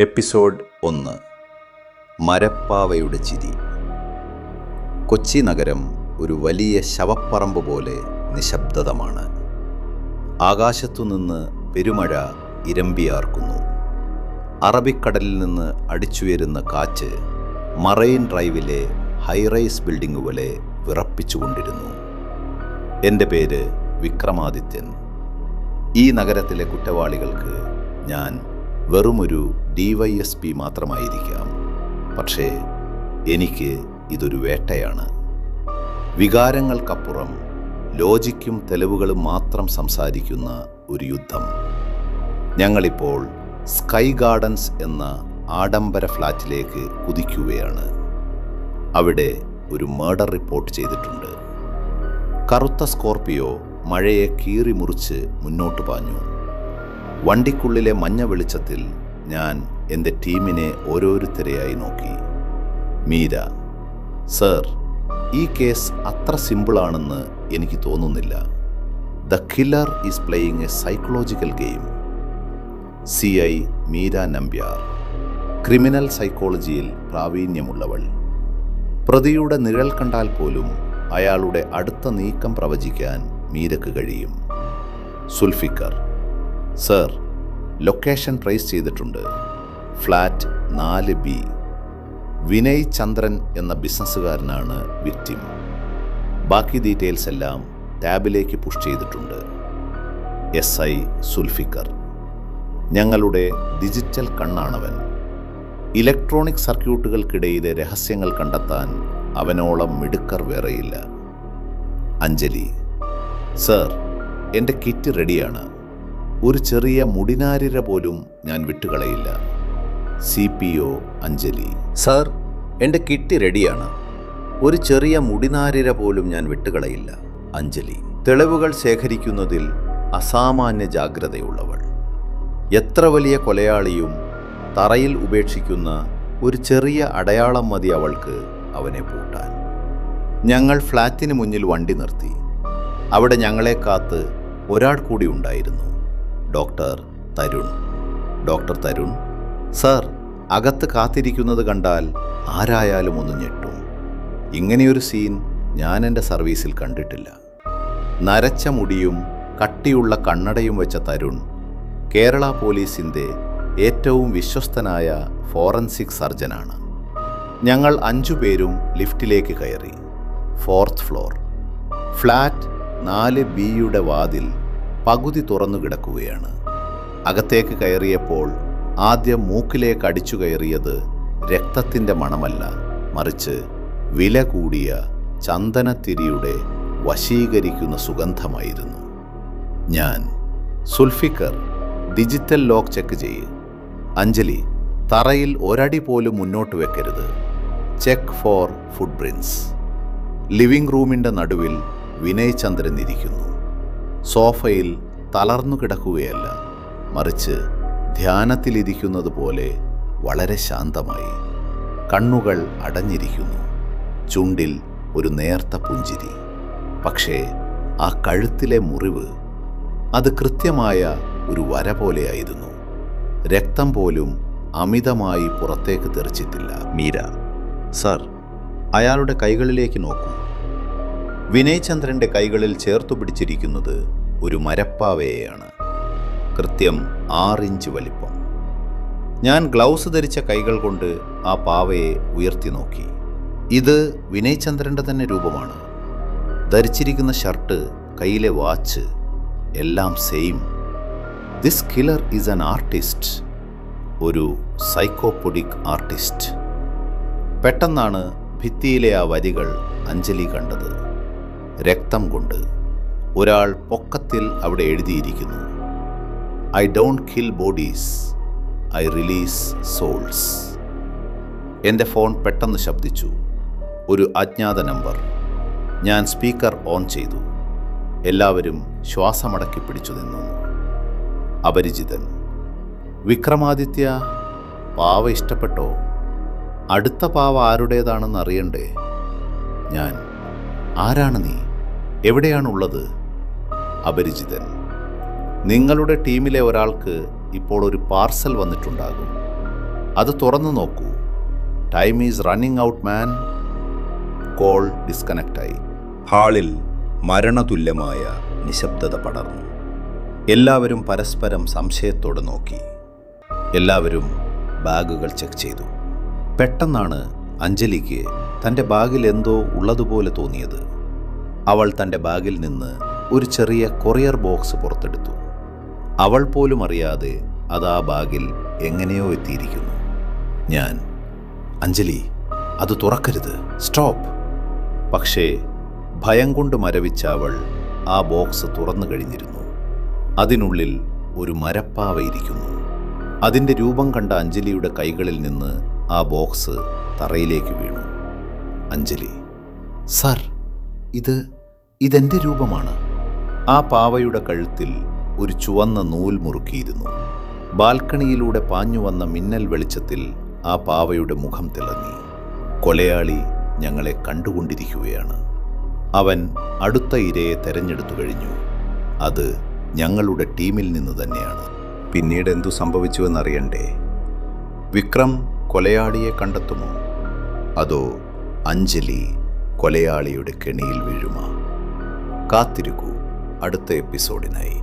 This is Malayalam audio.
എപ്പിസോഡ് 1. മരപ്പാവയുടെ ചിരി. കൊച്ചി നഗരം ഒരു വലിയ ശവപ്പറമ്പ് പോലെ നിശബ്ദതമാണ്. ആകാശത്തുനിന്ന് പെരുമഴ ഇരമ്പിയാർക്കുന്നു. അറബിക്കടലിൽ നിന്ന് അടിച്ചുയരുന്ന കാറ്റ് മറൈൻ ഡ്രൈവിലെ ഹൈറൈസ് ബിൽഡിങ്ങുകളെ വിറപ്പിച്ചുകൊണ്ടിരുന്നു. എൻ്റെ പേര് വിക്രമാദിത്യൻ. ഈ നഗരത്തിലെ കുറ്റവാളികൾക്ക് ഞാൻ വെറുമൊരു DYSP മാത്രമായിരിക്കാം. പക്ഷേ എനിക്ക് ഇതൊരു വേട്ടയാണ്. വികാരങ്ങൾക്കപ്പുറം ലോജിക്കും തെളിവുകളും മാത്രം സംസാരിക്കുന്ന ഒരു യുദ്ധം. ഞങ്ങളിപ്പോൾ സ്കൈ ഗാർഡൻസ് എന്ന ആഡംബര ഫ്ലാറ്റിലേക്ക് കുതിക്കുകയാണ്. അവിടെ ഒരു മർഡർ റിപ്പോർട്ട് ചെയ്തിട്ടുണ്ട്. കറുത്ത സ്കോർപിയോ മഴയെ കീറി മുറിച്ച് മുന്നോട്ട് പാഞ്ഞു. വണ്ടിക്കുള്ളിലെ മഞ്ഞ വെളിച്ചത്തിൽ ഞാൻ എൻ്റെ ടീമിനെ ഓരോരുത്തരെയായി നോക്കി. മീര: സർ, ഈ കേസ് അത്ര സിമ്പിളാണെന്ന് എനിക്ക് തോന്നുന്നില്ല. The killer is playing A psychological game. CI Meera Nambiar, criminal സൈക്കോളജിയിൽ പ്രാവീണ്യമുള്ളവൾ. പ്രതിയുടെ നിഴൽ കണ്ടാൽ പോലും അയാളുടെ അടുത്ത നീക്കം പ്രവചിക്കാൻ മീരക്ക് കഴിയും. സുൽഫിക്കർ: സർ, ലൊക്കേഷൻ ട്രേസ് ചെയ്തിട്ടുണ്ട്. Flat 4B. വിനയ് ചന്ദ്രൻ എന്ന ബിസിനസ്സുകാരനാണ് വിക്ടിം. ബാക്കി ഡീറ്റെയിൽസ് എല്ലാം ടാബിലേക്ക് പുഷ് ചെയ്തിട്ടുണ്ട്. SI സുൽഫിക്കർ: ഞങ്ങളുടെ ഡിജിറ്റൽ കണ്ണാണവൻ. ഇലക്ട്രോണിക് സർക്യൂട്ടുകൾക്കിടയിലെ രഹസ്യങ്ങൾ കണ്ടെത്താൻ അവനോളം മിടുക്കർ വേറെയില്ല. അഞ്ജലി: സർ, എൻ്റെ കിറ്റ് റെഡിയാണ്. ഒരു ചെറിയ മുടിനാരിര പോലും ഞാൻ വിട്ടുകളയില്ല. CPO അഞ്ജലി: സർ, എൻ്റെ കിറ്റ് റെഡിയാണ്. ഒരു ചെറിയ മുടിനാരിര പോലും ഞാൻ വിട്ടുകളയില്ല. അഞ്ജലി: തെളിവുകൾ ശേഖരിക്കുന്നതിൽ അസാമാന്യ ജാഗ്രതയുള്ളവൾ. എത്ര വലിയ കൊലയാളിയും തറയിൽ ഉപേക്ഷിക്കുന്ന ഒരു ചെറിയ അടയാളം മതി അവൾക്ക് അവനെ പൂട്ടാൻ. ഞങ്ങൾ ഫ്ലാറ്റിന് മുന്നിൽ വണ്ടി നിർത്തി. അവിടെ ഞങ്ങളെ കാത്ത് ഒരാൾ കൂടി ഉണ്ടായിരുന്നു. ഡോക്ടർ തരുൺ: സർ, അകത്ത് കാത്തിരിക്കുന്നത് കണ്ടാൽ ആരായാലും ഒന്ന് ഞെട്ടും. ഇങ്ങനെയൊരു സീൻ ഞാൻ എൻ്റെ സർവീസിൽ കണ്ടിട്ടില്ല. നരച്ച മുടിയും കട്ടിയുള്ള കണ്ണടയും വെച്ച തരുൺ കേരള പോലീസിൻ്റെ ഏറ്റവും വിശ്വസ്തനായ ഫോറൻസിക് സർജനാണ്. ഞങ്ങൾ 5 പേരും ലിഫ്റ്റിലേക്ക് കയറി. 4th floor. ഫ്ലാറ്റ് 4Bയുടെ വാതിൽ പകുതി തുറന്നു കിടക്കുകയാണ്. അകത്തേക്ക് കയറിയപ്പോൾ ആദ്യം മൂക്കിലേക്ക് അടിച്ചു കയറിയത് രക്തത്തിൻ്റെ മണമല്ല, മറിച്ച് വില കൂടിയ ചന്ദനത്തിരിയുടെ വശീകരിക്കുന്ന സുഗന്ധമായിരുന്നു. ഞാൻ: സുൽഫിക്കർ, ഡിജിറ്റൽ ലോക്ക് ചെക്ക് ചെയ്യ്. അഞ്ജലി: തറയിൽ ഒരടി പോലും മുന്നോട്ട് വെക്കരുത്. ചെക്ക് ഫോർ ഫുട് പ്രിൻസ്. ലിവിംഗ് റൂമിൻ്റെ നടുവിൽ വിനയ് ചന്ദ്രൻ ഇരിക്കുന്നു. സോഫയിൽ തളർന്നു കിടക്കുകയല്ല, മറിച്ച് ധ്യാനത്തിലിരിക്കുന്നത് പോലെ വളരെ ശാന്തമായി. കണ്ണുകൾ അടഞ്ഞിരിക്കുന്നു. ചുണ്ടിൽ ഒരു നേർത്ത പുഞ്ചിരി. പക്ഷേ ആ കഴുത്തിലെ മുറിവ്, അത് കൃത്യമായ ഒരു വര പോലെയായിരുന്നു. രക്തം പോലും അമിതമായി പുറത്തേക്ക് തെറിച്ചിട്ടില്ല. മീര: സർ, അയാളുടെ കൈകളിലേക്ക് നോക്കൂ. വിനയ് ചന്ദ്രൻ്റെ കൈകളിൽ ചേർത്തു പിടിച്ചിരിക്കുന്നത് ഒരു മരപ്പാവയെയാണ്. കൃത്യം 6 ഇഞ്ച് വലിപ്പം. ഞാൻ ഗ്ലൗസ് ധരിച്ച കൈകൾ കൊണ്ട് ആ പാവയെ ഉയർത്തി നോക്കി. ഇത് വിനയ് ചന്ദ്രൻ്റെ തന്നെ രൂപമാണ്. ധരിച്ചിരിക്കുന്ന ഷർട്ട്, കയ്യിലെ വാച്ച്, എല്ലാം same. This killer is an artist. ഒരു സൈക്കോപൊഡിക് ആർട്ടിസ്റ്റ്. പെട്ടെന്നാണ് ഭിത്തിയിലെ ആ വരികൾ അഞ്ജലി കണ്ടത്. രക്തം കൊണ്ട് ഒരാൾ പൊക്കത്തിൽ അവിടെ എഴുതിയിരിക്കുന്നു: I don't kill bodies, I release souls. എൻ്റെ ഫോൺ പെട്ടെന്ന് ശബ്ദിച്ചു. ഒരു അജ്ഞാത നമ്പർ. ഞാൻ സ്പീക്കർ ഓൺ ചെയ്തു. എല്ലാവരും ശ്വാസമടക്കി പിടിച്ചു നിന്നു. അപരിചിതൻ: വിക്രമാദിത്യ, പാവ ഇഷ്ടപ്പെട്ടോ? അടുത്ത പാവ ആരുടേതാണെന്ന് അറിയണ്ടേ? ഞാൻ: ആരാണ് നീ? എവിടെയാണുള്ളത്? അപരിചിതൻ: നിങ്ങളുടെ ടീമിലെ ഒരാൾക്ക് ഇപ്പോൾ ഒരു പാർസൽ വന്നിട്ടുണ്ടാകും. അത് തുറന്നു നോക്കൂ. Time is running out man. Call ഡിസ്കണക്റ്റായി. ഹാളിൽ മരണതുല്യമായ നിശബ്ദത പടർന്നു. എല്ലാവരും പരസ്പരം സംശയത്തോടെ നോക്കി. എല്ലാവരും ബാഗുകൾ ചെക്ക് ചെയ്തു. പെട്ടെന്നാണ് അഞ്ജലിക്ക് തൻ്റെ ബാഗിൽ എന്തോ ഉള്ളതുപോലെ തോന്നിയത്. അവൾ തൻ്റെ ബാഗിൽ നിന്ന് ഒരു ചെറിയ കൊറിയർ ബോക്സ് പുറത്തെടുത്തു. അവൾ പോലും അറിയാതെ അത് ആ ബാഗിൽ എങ്ങനെയോ എത്തിയിരിക്കുന്നു. ഞാൻ, അഞ്ജലി, അത് തുറക്കരുത്, സ്റ്റോപ്പ്. പക്ഷേ ഭയം കൊണ്ട് മരവിച്ച അവൾ ആ ബോക്സ് തുറന്നു കഴിഞ്ഞിരുന്നു. അതിനുള്ളിൽ ഒരു മരപ്പാവ ഇരിക്കുന്നു. അതിൻ്റെ രൂപം കണ്ട അഞ്ജലിയുടെ കൈകളിൽ നിന്ന് ആ ബോക്സ് തറയിലേക്ക് വീണു. അഞ്ജലി, സർ, ഇതെൻ്റെ രൂപമാണ്. ആ പാവയുടെ കഴുത്തിൽ ഒരു ചുവന്ന നൂൽ മുറുക്കിയിരുന്നു. ബാൽക്കണിയിലൂടെ പാഞ്ഞു വന്ന മിന്നൽ വെളിച്ചത്തിൽ ആ പാവയുടെ മുഖം തിളങ്ങി. കൊലയാളി ഞങ്ങളെ കണ്ടുകൊണ്ടിരിക്കുകയാണ്. അവൻ അടുത്ത ഇരയെ തെരഞ്ഞെടുത്തു കഴിഞ്ഞു. അത് ഞങ്ങളുടെ ടീമിൽ നിന്ന് തന്നെയാണ്. പിന്നീട് എന്തു സംഭവിച്ചുവെന്നറിയണ്ടേ? വിക്രം കൊലയാളിയെ കണ്ടെത്തുമോ? അതോ അഞ്ജലി കൊലയാളിയുടെ കെണിയിൽ വീഴുമോ? കാത്തിരിക്കൂ അടുത്ത എപ്പിസോഡിനായി.